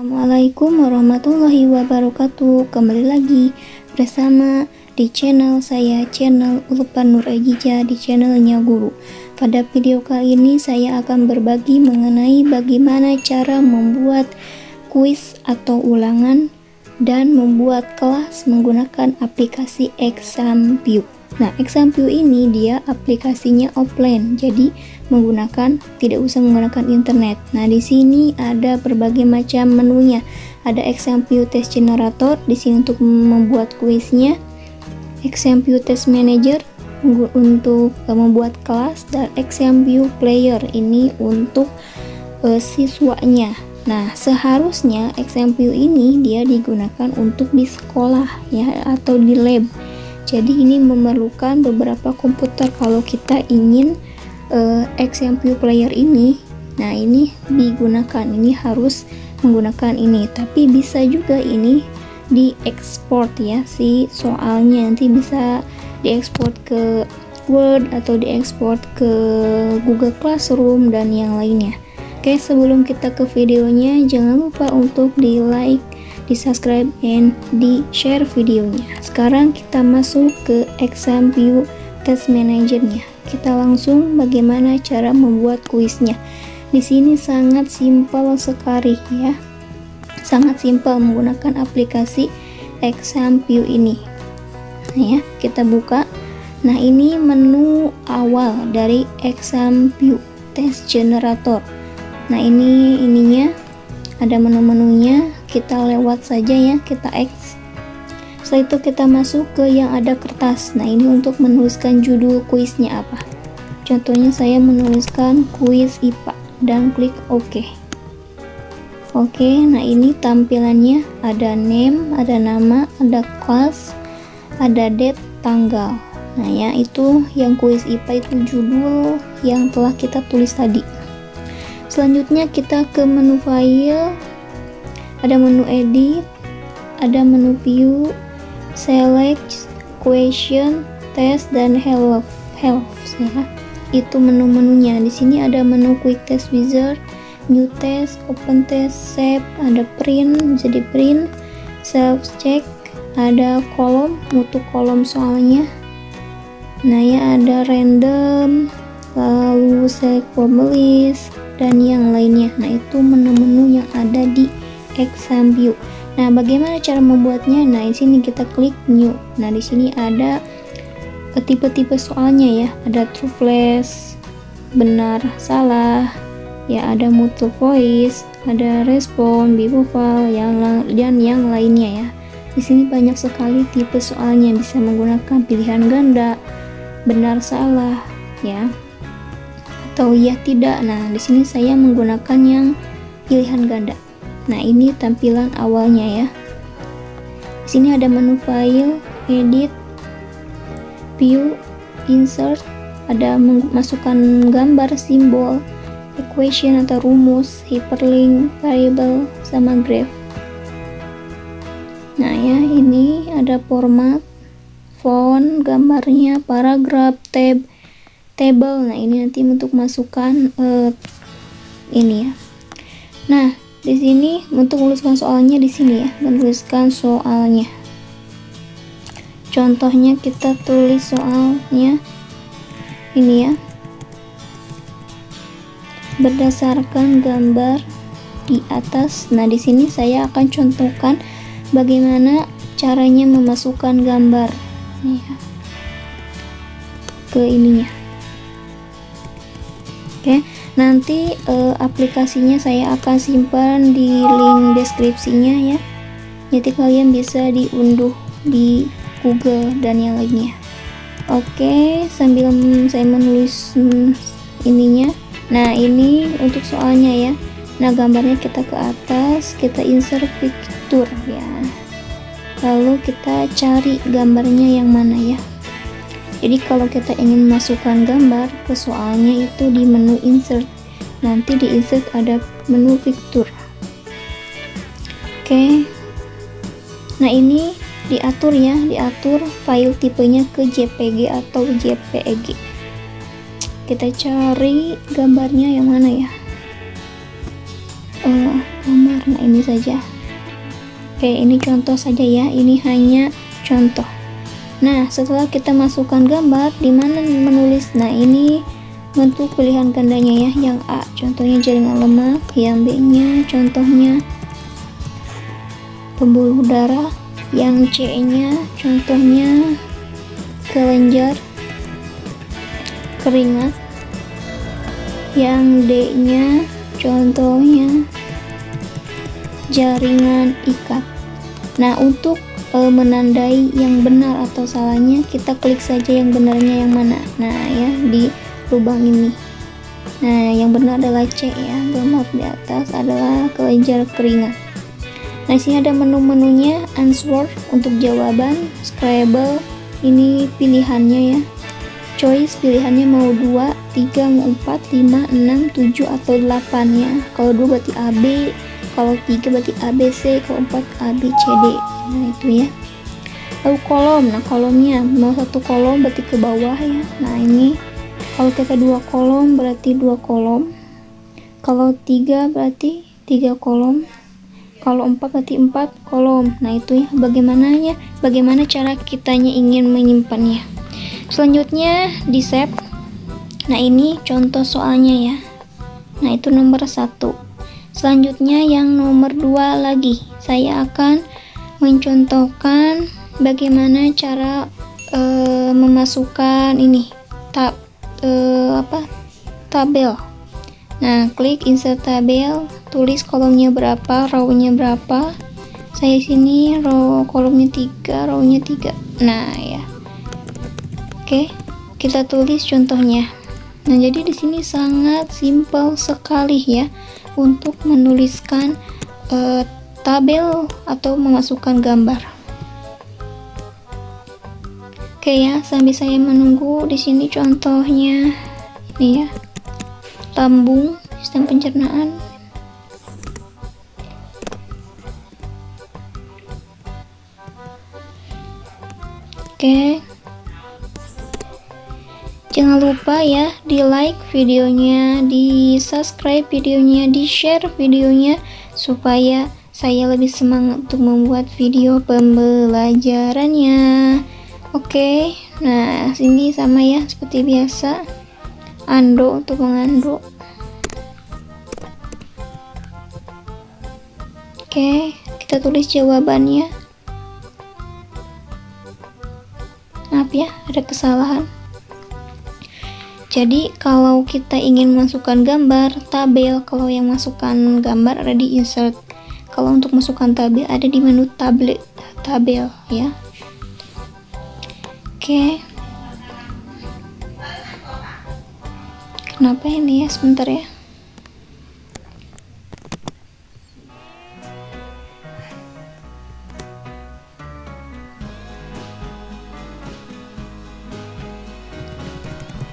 Assalamualaikum warahmatullahi wabarakatuh. Kembali lagi bersama di channel saya, channel Ulpan Nur Ejija, di channelnya Guru. Pada video kali ini saya akan berbagi mengenai bagaimana cara membuat kuis atau ulangan dan membuat kelas menggunakan aplikasi Examview. Nah, Examview ini dia aplikasinya offline, jadi tidak usah menggunakan internet. Nah, di sini ada berbagai macam menunya. Ada Examview Test Generator di sini untuk membuat kuisnya, Examview Test Manager untuk membuat kelas, dan Examview Player ini untuk siswanya. Nah, seharusnya Examview ini dia digunakan untuk di sekolah ya, atau di lab. Jadi ini memerlukan beberapa komputer kalau kita ingin Examview Player ini. Nah, ini digunakan, ini harus menggunakan ini. Tapi bisa juga ini diekspor ya, si soalnya nanti bisa diekspor ke Word atau diekspor ke Google Classroom dan yang lainnya. Oke, sebelum kita ke videonya, jangan lupa untuk di like, di subscribe, and di share videonya. Sekarang kita masuk ke Examview Test Manager-nya. Kita langsung bagaimana cara membuat kuisnya. Di sini sangat simpel sekali ya. Sangat simpel menggunakan aplikasi Examview ini. Nah ya, kita buka. Nah, ini menu awal dari Examview Test Generator. Nah, ininya ada menu-menunya. Kita lewat saja ya, kita X. Setelah itu kita masuk ke yang ada kertas. Nah, ini untuk menuliskan judul kuisnya apa. Contohnya saya menuliskan kuis IPA dan klik OK. Oke, nah ini tampilannya ada name, ada nama, ada kelas, ada date, tanggal. Nah ya, itu yang kuis IPA itu judul yang telah kita tulis tadi. Selanjutnya kita ke menu file, ada menu edit, ada menu view, select, question, test, dan help ya. Itu menu-menunya. Di sini ada menu quick test wizard, new test, open test, save, ada print, bisa di print, self check, ada kolom, mutu kolom soalnya. Nah ya, ada random, lalu select from list, dan yang lainnya. Nah, itu menu-menu yang ada di Examview. Nah, bagaimana cara membuatnya? Nah, di sini kita klik new. Nah, di sini ada tipe-tipe soalnya ya. Ada true false, benar, salah. Ya, ada multiple voice, ada respon, bivoval, dan yang lainnya ya. Di sini banyak sekali tipe soalnya, bisa menggunakan pilihan ganda, benar, salah, ya, atau ya tidak. Nah, di sini saya menggunakan yang pilihan ganda. Nah, ini tampilan awalnya ya. Di sini ada menu file, edit, view, insert, ada masukkan gambar, simbol, equation atau rumus, hyperlink, variable, sama graph. Nah ya, ini ada format, font, gambarnya, paragraf, tab, table. Nah, ini nanti untuk masukkan ini ya. Nah, di sini untuk menuliskan soalnya, di sini ya, menuliskan soalnya. Contohnya kita tulis soalnya ini ya, berdasarkan gambar di atas. Nah, di sini saya akan contohkan bagaimana caranya memasukkan gambar nih ya, ke ininya. Oke, nanti aplikasinya saya akan simpan di link deskripsinya ya. Jadi kalian bisa diunduh di Google dan yang lainnya. Oke, sambil saya menulis ininya. Nah, ini untuk soalnya ya. Nah, gambarnya kita ke atas, kita insert picture ya. Lalu kita cari gambarnya yang mana ya. Jadi kalau kita ingin masukkan gambar ke soalnya itu di menu insert. Nanti di insert ada menu picture. Oke. Nah, ini diatur ya, diatur file tipenya ke JPG atau JPEG. Kita cari gambarnya yang mana ya. Nomor gambar. Nah, ini saja. Oke, ini contoh saja ya, ini hanya contoh. Nah, setelah kita masukkan gambar, di mana menulis? Nah, ini bentuk pilihan gandanya ya. Yang A contohnya jaringan lemak, yang B nya contohnya pembuluh darah, yang C nya contohnya kelenjar keringat, yang D nya contohnya jaringan ikat. Nah, untuk menandai yang benar atau salahnya, kita klik saja yang benarnya yang mana. Nah ya, di lubang ini. Nah, yang benar adalah C ya, gambar di atas adalah kelenjar keringat. Nah, sini ada menu-menunya, answer untuk jawaban, scribble ini pilihannya ya, choice pilihannya mau 2, 3, mau 4, 5, 6, 7 atau 8 ya. Kalau 2 berarti AB, kalau 3 berarti ABC, kalau 4 ABCD. Nah, itu ya. Lalu kolom. Nah, kolomnya mau 1 kolom berarti ke bawah ya. Nah, ini kalau kita 2 kolom berarti 2 kolom. Kalau 3 berarti 3 kolom. Kalau 4 berarti 4 kolom. Nah, itu ya bagaimana cara kitanya ingin menyimpannya. Selanjutnya di save. Nah, ini contoh soalnya ya. Nah, itu nomor 1. Selanjutnya yang nomor 2 lagi, saya akan mencontohkan bagaimana cara memasukkan ini tabel. Nah, klik insert tabel, tulis kolomnya berapa, row-nya berapa. Saya sini row kolomnya 3, row-nya 3. Nah, ya. Oke, kita tulis contohnya. Nah, jadi di sini sangat simpel sekali ya untuk menuliskan tabel atau memasukkan gambar. Oke ya, sambil saya menunggu di sini contohnya ini ya. Lambung, sistem pencernaan. Oke. Jangan lupa ya di like videonya, di subscribe videonya, di share videonya supaya saya lebih semangat untuk membuat video pembelajarannya. Oke, nah sini sama ya seperti biasa, undo untuk mengundo. Oke, kita tulis jawabannya. Maaf ya, ada kesalahan. Jadi kalau kita ingin masukkan gambar, tabel, kalau yang masukkan gambar ada di insert. Kalau untuk masukkan tabel ada di menu tabel ya. Oke. Kenapa ini ya? Sebentar ya.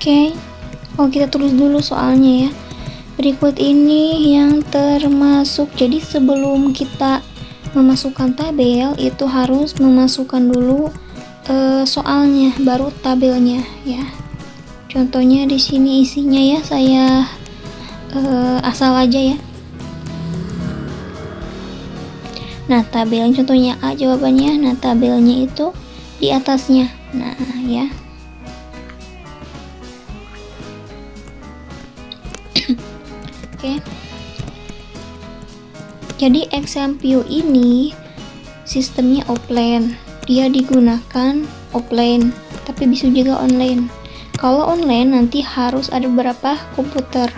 Oke. Oh, kita tulis dulu soalnya ya. Berikut ini yang termasuk. Jadi sebelum kita memasukkan tabel itu harus memasukkan dulu soalnya, baru tabelnya ya. Contohnya di sini isinya ya, saya asal aja ya. Nah, tabel contohnya A jawabannya. Nah, tabelnya itu di atasnya. Nah, ya. Oke. Jadi XAMPP ini sistemnya offline. Dia digunakan offline, tapi bisa juga online. Kalau online nanti harus ada beberapa komputer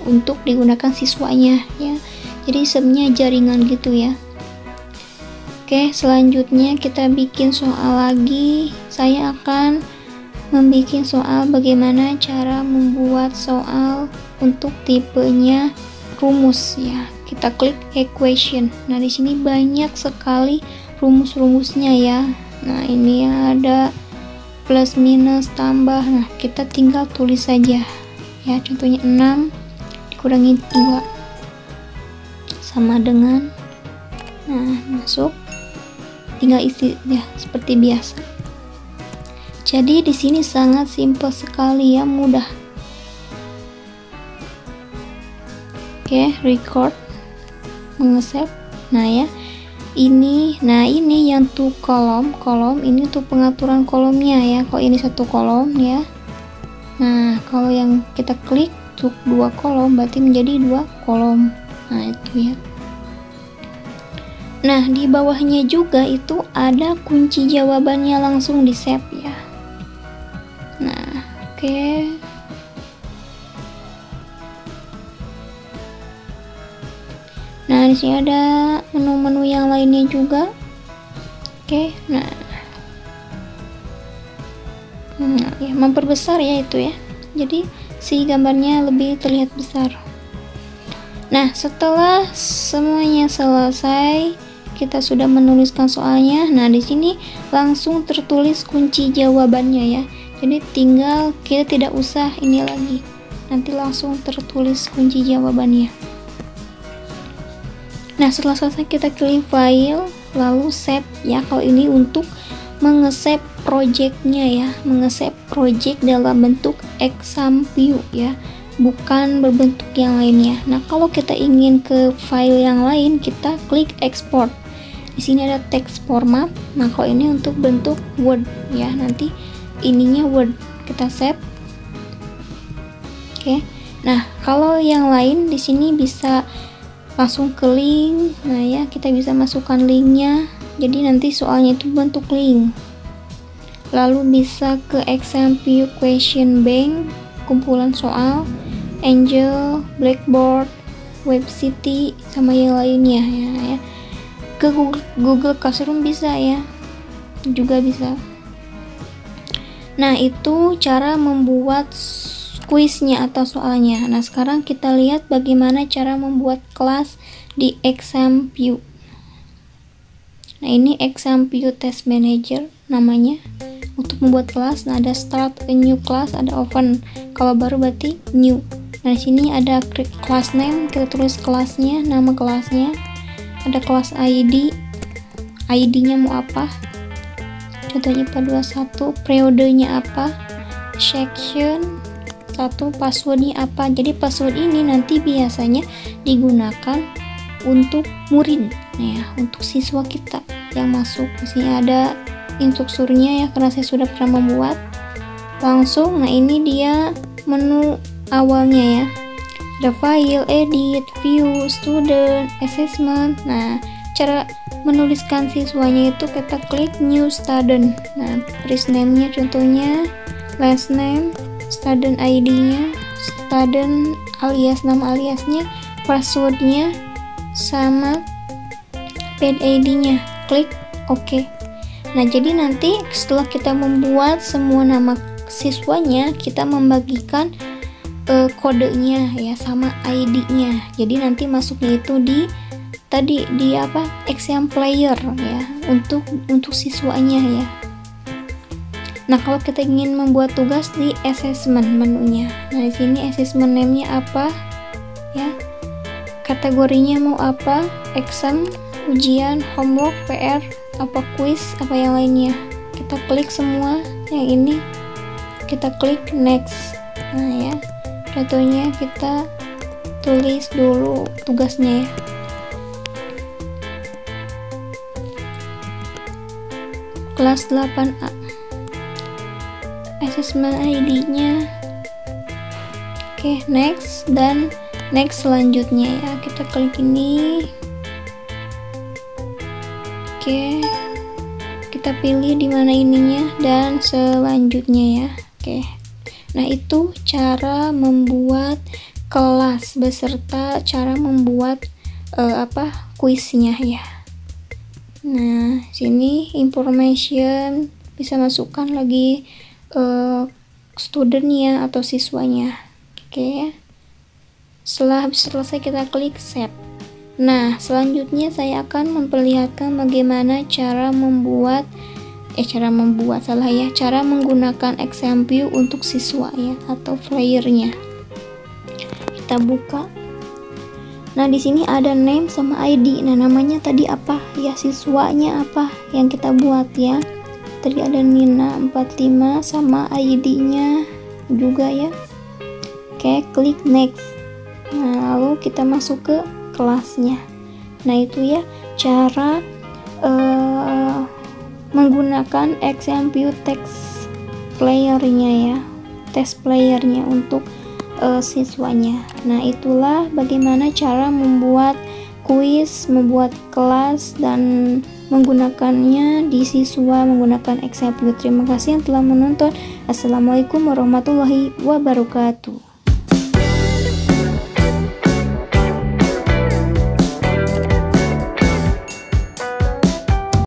untuk digunakan siswanya ya. Jadi sistemnya jaringan gitu ya. Oke, selanjutnya kita bikin soal lagi. Saya akan membuat soal bagaimana cara membuat soal untuk tipenya rumus ya. Kita klik equation. Nah, di sini banyak sekali rumus-rumusnya ya. Nah, ini ada plus minus tambah. Nah, kita tinggal tulis saja ya. Contohnya 6 dikurangi 2 sama dengan, nah, masuk, tinggal isi ya seperti biasa. Jadi di sini sangat simpel sekali ya, mudah. Oke, record, mengesave. Nah ya, ini yang tuh kolom ini tuh pengaturan kolomnya ya. Kalau ini satu kolom ya. Nah kalau yang kita klik untuk 2 kolom berarti menjadi 2 kolom. Nah itu ya. Nah di bawahnya juga itu ada kunci jawabannya, langsung di save ya. Nah oke. Nah di sini ada menu-menu yang lainnya juga. Oke, nah ya, memperbesar ya itu ya. Jadi si gambarnya lebih terlihat besar. Nah setelah semuanya selesai, kita sudah menuliskan soalnya. Nah di sini langsung tertulis kunci jawabannya ya. Jadi tinggal kita tidak usah ini lagi. Nanti langsung tertulis kunci jawabannya. Nah setelah selesai kita klik file, lalu save ya. Kalau ini untuk mengesave projectnya ya, mengesave project dalam bentuk exam view ya, bukan berbentuk yang lainnya. Nah kalau kita ingin ke file yang lain, kita klik export. Di sini ada text format. Nah kalau ini untuk bentuk Word ya, nanti ininya Word, kita save. Oke. Nah kalau yang lain di sini bisa langsung ke link. Nah ya, kita bisa masukkan linknya, jadi nanti soalnya itu bentuk link. Lalu bisa ke exam view question bank, kumpulan soal, Angel, Blackboard, Webcity, sama yang lainnya ya. Ke Google Classroom bisa ya, juga bisa. Nah itu cara membuat kuisnya atau soalnya. Nah sekarang kita lihat bagaimana cara membuat kelas di exam view. Nah ini exam view test manager namanya. Untuk membuat kelas, nah ada start a new class, ada open. Kalau baru berarti new. Nah di sini ada class name, kita tulis kelasnya, nama kelasnya. Ada kelas ID, ID-nya mau apa? Contohnya IPA 21, periodenya apa? Section 1, passwordnya apa? Jadi password ini nanti biasanya digunakan untuk murid, ya, untuk siswa kita yang masuk. Di sini ada instrukturnya ya, karena saya sudah pernah membuat langsung. Nah ini dia menu awalnya ya, ada file, edit, view, student, assessment. Nah cara menuliskan siswanya itu kita klik new student. Nah first name nya contohnya, last name, student ID nya, student alias, nama aliasnya, passwordnya, sama pad ID nya. Klik OK. Nah jadi nanti setelah kita membuat semua nama siswanya, kita membagikan kodenya ya sama ID-nya. Jadi nanti masuknya itu di exam player ya, untuk siswanya ya. Nah kalau kita ingin membuat tugas di assessment menunya. Nah di sini assessment name-nya apa ya, kategorinya mau apa, exam, ujian, homework, PR, apa quiz, apa yang lainnya. Kita klik semua yang ini, kita klik next. Nah ya, contohnya kita tulis dulu tugasnya ya. Kelas 8A, assessment ID-nya. Oke, next, dan next selanjutnya ya, kita klik ini. Oke, kita pilih di mana ininya dan selanjutnya ya. Oke, nah itu cara membuat kelas beserta cara membuat kuisnya ya. Nah sini information, bisa masukkan lagi studentnya atau siswanya. Oke, setelah selesai kita klik save. Nah selanjutnya saya akan memperlihatkan bagaimana cara menggunakan exam view untuk siswa ya, atau flyernya. Kita buka. Nah di sini ada name sama ID. Nah namanya tadi apa ya, siswanya apa yang kita buat ya. Tadi ada Nina 45 sama ID-nya juga ya. Oke, klik next. Nah lalu kita masuk ke kelasnya. Nah itu ya cara menggunakan XMPU text playernya ya, text playernya untuk siswanya. Nah itulah bagaimana cara membuat kuis, membuat kelas dan menggunakannya di siswa menggunakan XMPU. Terima kasih yang telah menonton. Assalamualaikum warahmatullahi wabarakatuh.